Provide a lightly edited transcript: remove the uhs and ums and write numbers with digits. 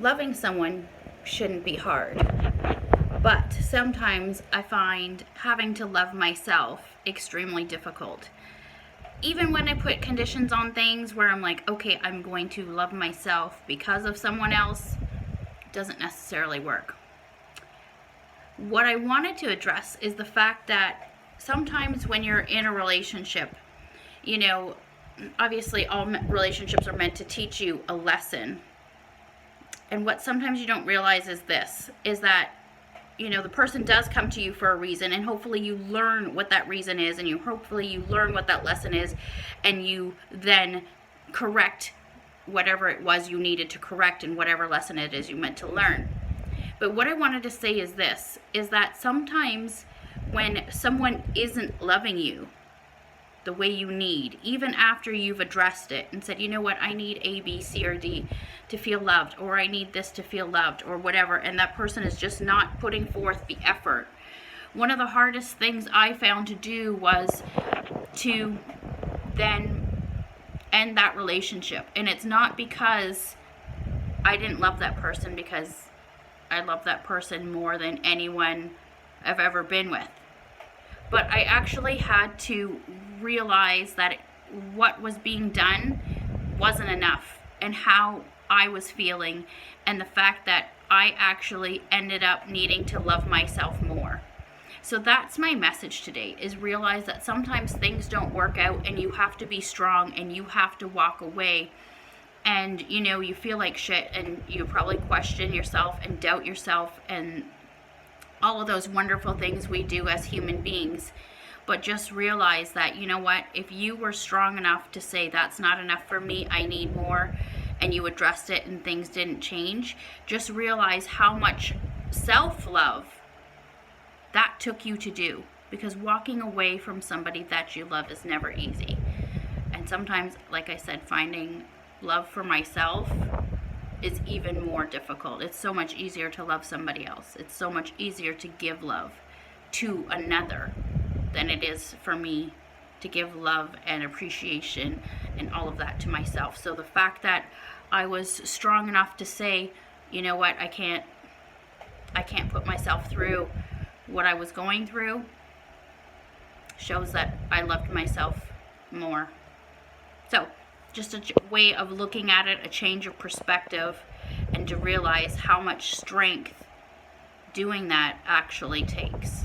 loving someone shouldn't be hard. But sometimes I find having to love myself extremely difficult. Even when I put conditions on things where I'm like, okay, I'm going to love myself because of someone else, it doesn't necessarily work. What I wanted to address is the fact that sometimes when you're in a relationship, you know, obviously all relationships are meant to teach you a lesson. And what sometimes you don't realize is this, is that, you know, the person does come to you for a reason, and hopefully you learn what that reason is, and hopefully you learn what that lesson is, and you then correct whatever it was you needed to correct and whatever lesson it is you meant to learn. But what I wanted to say is this, is that sometimes when someone isn't loving you the way you need, even after you've addressed it and said, you know what, I need A, B, C, or D to feel loved, or I need this to feel loved, or whatever, and that person is just not putting forth the effort. One of the hardest things I found to do was to then end that relationship. And it's not because I didn't love that person, because I love that person more than anyone I've ever been with. But I actually had to realize that what was being done wasn't enough, and how I was feeling, and the fact that I actually ended up needing to love myself more. So that's my message today, is realize that sometimes things don't work out and you have to be strong and you have to walk away. And you know, you feel like shit and you probably question yourself and doubt yourself and all of those wonderful things we do as human beings. But just realize that, you know what, if you were strong enough to say that's not enough for me, I need more, and you addressed it and things didn't change, just realize how much self-love that took you to do. Because walking away from somebody that you love is never easy. And sometimes, like I said, finding love for myself is even more difficult. It's so much easier to love somebody else. It's so much easier to give love to another than it is for me to give love and appreciation and all of that to myself. So the fact that I was strong enough to say, you know what, I can't put myself through what I was going through, shows that I loved myself more. So just a way of looking at it, a change of perspective, and to realize how much strength doing that actually takes.